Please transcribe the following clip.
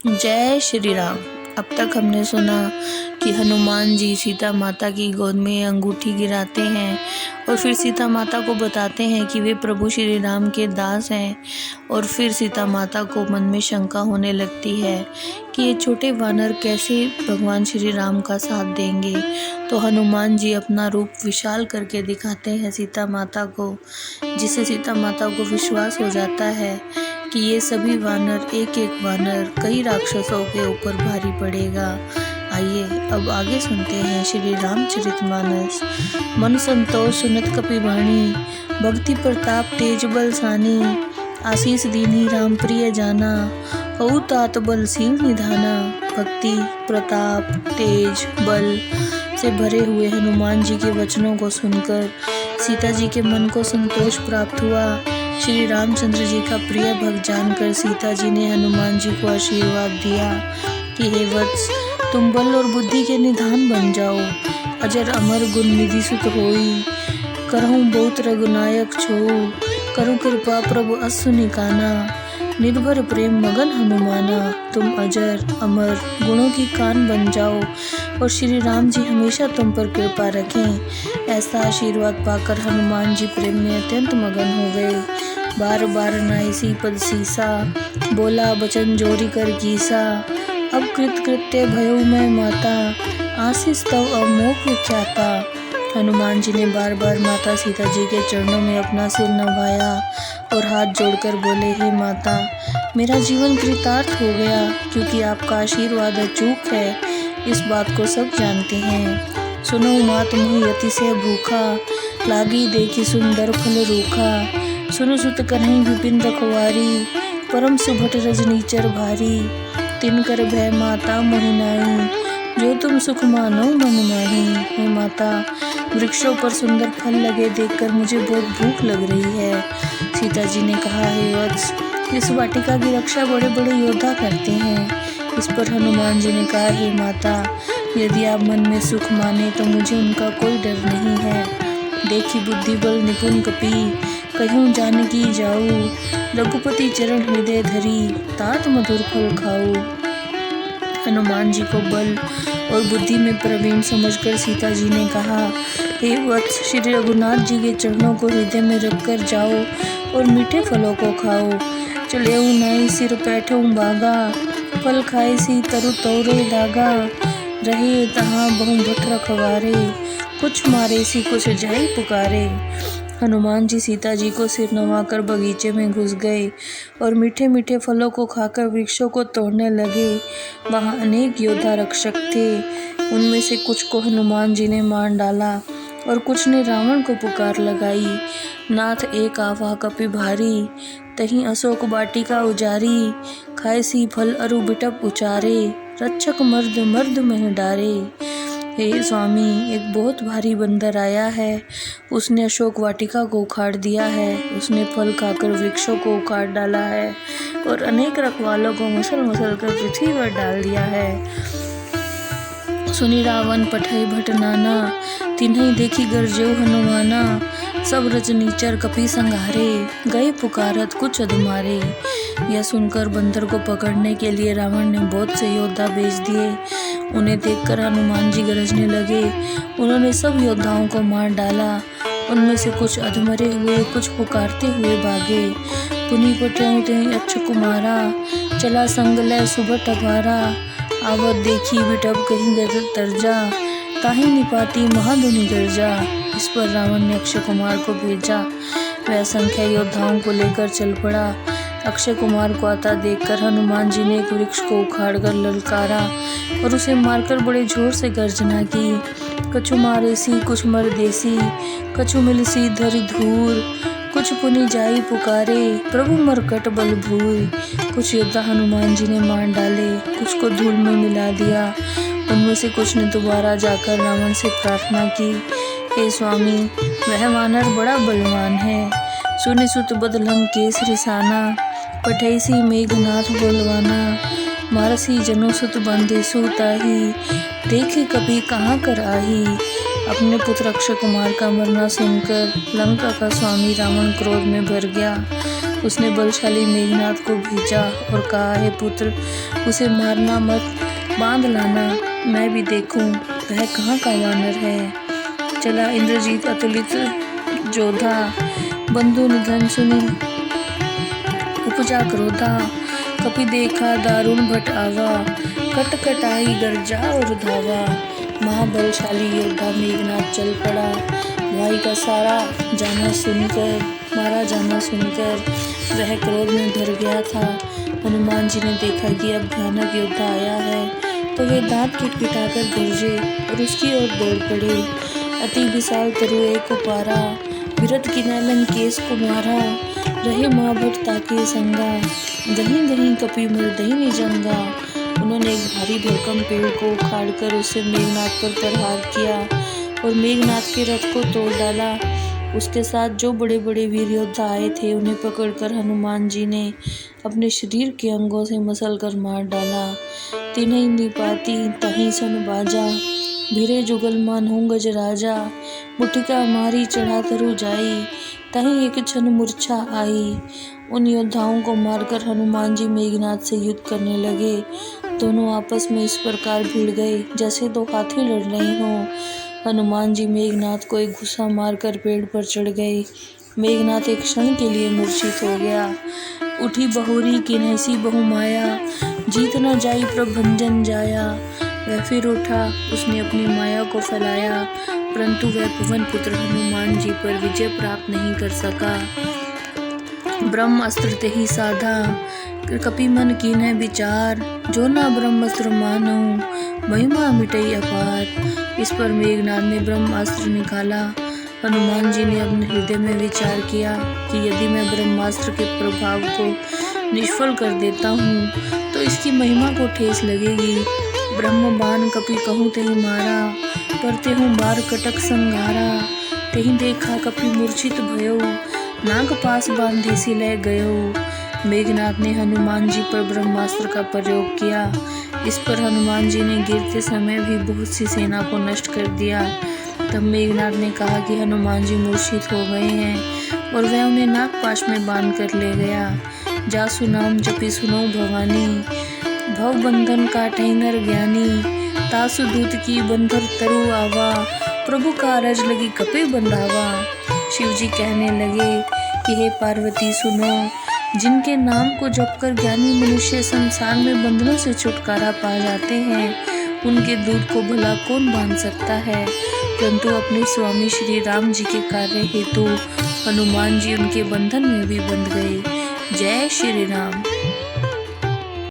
जय श्री राम। अब तक हमने सुना कि हनुमान जी सीता माता की गोद में अंगूठी गिराते हैं और फिर सीता माता को बताते हैं कि वे प्रभु श्री राम के दास हैं। और फिर सीता माता को मन में शंका होने लगती है कि ये छोटे वानर कैसे भगवान श्री राम का साथ देंगे। तो हनुमान जी अपना रूप विशाल करके दिखाते हैं सीता माता को, जिससे सीता माता को विश्वास हो जाता है कि ये सभी वानर एक एक वानर कई राक्षसों के ऊपर भारी पड़ेगा। आइए अब आगे सुनते हैं श्री रामचरितमानस। मन संतोष सुनत कपि वाणी, भक्ति प्रताप तेज बल सानी। आशीष दीनी राम प्रिय जाना, हऊ तात बल सील निधाना। भक्ति प्रताप तेज बल से भरे हुए हनुमान जी के वचनों को सुनकर सीता जी के मन को संतोष प्राप्त हुआ। श्री रामचंद्र जी का प्रिय भक्त जानकर सीता जी ने हनुमान जी को आशीर्वाद दिया कि हे वत्स, तुम बल और बुद्धि के निधान बन जाओ। अजर अमर गुण निधि सुत होई, करहूँ बहुत रघुनायक छोऊ। करूँ कृपा प्रभु अस निकाना, निर्भर प्रेम मगन हनुमाना। तुम अजर अमर गुणों की खान बन जाओ और श्री राम जी हमेशा तुम पर कृपा रखें। ऐसा आशीर्वाद पाकर हनुमान जी प्रेम में अत्यंत मगन हो गए। बार बार नाइसी पद सीसा, बोला बचन जोरी कर कीसा। अब कृत्य भयो मैं माता, आशीष तव अमोघ विख्याता। हनुमान जी ने बार बार माता सीता जी के चरणों में अपना सिर नवाया और हाथ जोड़कर बोले, हे माता, मेरा जीवन कृतार्थ हो गया, क्योंकि आपका आशीर्वाद अचूक है। इस बात को सब जानते हैं। सुनो मात मुहि अति से भूखा, लागी देखी सुंदर फल रूखा। सुनु सुत कन्हई विपिन रखवारी, परम सुभट रजनीचर भारी। तिनकर भय माता मोहि नाई, जो तुम सुख मानो मन माही। हे माता, वृक्षों पर सुंदर फल लगे देखकर मुझे बहुत भूख लग रही है। सीता जी ने कहा, हे वत्स, इस वाटिका की रक्षा बड़े बड़े योद्धा करते हैं। इस पर हनुमान जी ने कहा, हे माता, यदि आप मन में सुख माने तो मुझे उनका कोई डर नहीं है। देखी बुद्धि बल निपुण कपि, कहूँ जानकी जाऊ। रघुपति चरण हृदय धरी, तात मधुर फल खाऊ। हनुमान जी को बल और बुद्धि में प्रवीण समझकर सीता जी ने कहा, हे वत्स, श्री रघुनाथ जी के चरणों को हृदय में रखकर जाओ और मीठे फलों को खाओ। चलेऊ नाई सिर पैठऊ बागा, फल खाए सी तरु तौरे दागा। रहे तहाँ बहु भट रखवारे, कुछ मारे सी कुछ जाई पुकारे। हनुमान जी सीता जी को सिर नवाकर बगीचे में घुस गए और मीठे मीठे फलों को खाकर वृक्षों को तोड़ने लगे। वहाँ अनेक योद्धा रक्षक थे। उनमें से कुछ को हनुमान जी ने मार डाला और कुछ ने रावण को पुकार लगाई। नाथ एक आवा कपि भारी, तहीं अशोक वाटिका उजारी। खाए सी फल अरु बिटप उचारे, रक्षक मर्द मर्द में डारे। हे स्वामी, एक बहुत भारी बंदर आया है। उसने अशोक वाटिका को उखाड़ दिया है। उसने फल खाकर वृक्षों को उखाड़ डाला है और अनेक रखवालों को मसल मसल कर पृथ्वी पर डाल दिया है। सुनी रावण पठई भट नाना, तिन्हई देखी गरजेऊ हनुमाना। सब रजनीचर कपि संघारे, गए पुकारत कुछ अधमारे। यह सुनकर बंदर को पकड़ने के लिए रावण ने बहुत से योद्धा भेज दिए। उन्हें देखकर हनुमान जी गरजने लगे। उन्होंने सब योद्धाओं को मार डाला। उनमें से कुछ अधमरे हुए, कुछ पुकारते हुए भागे। पुनि पठेऊ तेहि अच्छ कुमारा, चला संग लय सुबट अपारा। आवत देखी बिटप कहीं तरजा, ताहि निपाती महाधुनि गर्जा। इस पर रावण ने अक्षय कुमार को भेजा। वह असंख्य योद्धाओं को लेकर चल पड़ा। अक्षय कुमार को आता देखकर हनुमान जी ने एक वृक्ष को उखाड़कर ललकारा और उसे मारकर बड़े जोर से गर्जना की। कछु मारे सी कुछ मर देसी, कछु मिल सी धरि धूर। कुछ पुनि जाई पुकारे, प्रभु मरकट बल भूर। कुछ योद्धा हनुमान जी ने मार डाले, कुछ को धूल में मिला दिया। उनमें से कुछ ने दोबारा जाकर रावण से प्रार्थना की, हे स्वामी, वह वानर बड़ा बलवान है। सुनि सुत बदलंग केस रिसाना, पठैसी मेघनाथ बोलवाना। मारसी जनो सुत बंदेसु ताही, देखे कभी कहाँ कर आही। अपने पुत्र अक्षय कुमार का मरना सुनकर लंका का स्वामी रावण क्रोध में भर गया। उसने बलशाली मेघनाद को भेजा और कहा, हे पुत्र, उसे मारना मत, बांध लाना, मैं भी देखूं वह कहाँ का वानर है। चला इंद्रजीत अतुलित जोधा, बंधु निधन सुनी उपजा क्रोधा, कपि देखा दारुण भट आवा, कट कटाई गर्जा और धावा। महाबलशाली योद्धा मेघनाद चल पड़ा। भाई का मारा जाना सुनकर वह क्रोध में भर गया था। हनुमान जी ने देखा कि अब भयानक योद्धा आया है तो वे दांत किटकिटाकर गरजे और उसकी ओर दौड़ पड़े। अति विशाल तरुए को पारा, विरत किनैलन केस को मारा, रहे महाभट ताके संगा, गहीं गहीं कपि मर्दहि निजंगा। उन्होंने एक भारी भरकम पेड़ को उखाड़कर उससे मेघनाद पर प्रहार किया और मेघनाद के रथ को तोड़ डाला। उसके साथ जो बड़े बड़े वीर योद्धा आए थे उन्हें पकड़कर हनुमान जी ने अपने शरीर के अंगों से मसल कर मार डाला। तिन्हि निपाती तहीं सन बाजा, भिरे जुगल मान हों गज राजा, मुठिका मारी चढ़ा तरु जाई, तहीं एक क्षण मूर्छा आई। उन योद्धाओं को मारकर हनुमान जी मेघनाद से युद्ध करने लगे। दोनों आपस में इस प्रकार भिड़ गए जैसे दो हाथी लड़ रहे हों। हनुमान जी मेघनाद को एक घुसा मारकर पेड़ पर चढ़ गए। मेघनाद एक क्षण के लिए मूर्छित हो गया। उठी बहुरी किन्हैसी बहुमाया, जीत न जाई प्रभंजन जाया। वह फिर उठा, उसने अपनी माया को फैलाया, परंतु वह पवन पुत्र हनुमान जी पर विजय प्राप्त नहीं कर सका। ब्रह्मास्त्र तेहि साधा, कपि मन कीन्ह विचार, जो ना ब्रह्मास्त्र मानहु, महिमा मिटई अपार। इस पर मेघनाद ने ब्रह्मास्त्र निकाला। हनुमान जी ने अपने हृदय में विचार किया कि यदि मैं ब्रह्मास्त्र के प्रभाव को निष्फल कर देता हूँ तो इसकी महिमा को ठेस लगेगी। ब्रह्म बाण कपि कहूँ तेहि मारा, परते हूँ बार कटक संघारा। तेहि देखा कपि मूर्छित भयो, नाग पास बांधे से लय गयो। मेघनाद ने हनुमान जी पर ब्रह्मास्त्र का प्रयोग किया। इस पर हनुमान जी ने गिरते समय भी बहुत सी सेना को नष्ट कर दिया। तब मेघनाद ने कहा कि हनुमान जी मूर्छित हो गए हैं और वह उन्हें नागपाश में बांध कर ले गया। जासु नाम जपि सुनो भवानी, भव बंधन काटहि नर ज्ञानी। तासु दूत की बंधर तरु आवा, प्रभु का रज लगी कपि बंधावा। शिव जी कहने लगे कि हे पार्वती सुनो, जिनके नाम को जपकर ज्ञानी मनुष्य संसार में बंधनों से छुटकारा पा जाते हैं, उनके दूत को भला कौन बांध सकता है। परंतु अपने स्वामी श्री राम जी के कार्य हेतु हनुमान जी उनके बंधन में भी बंध गए। जय श्री राम।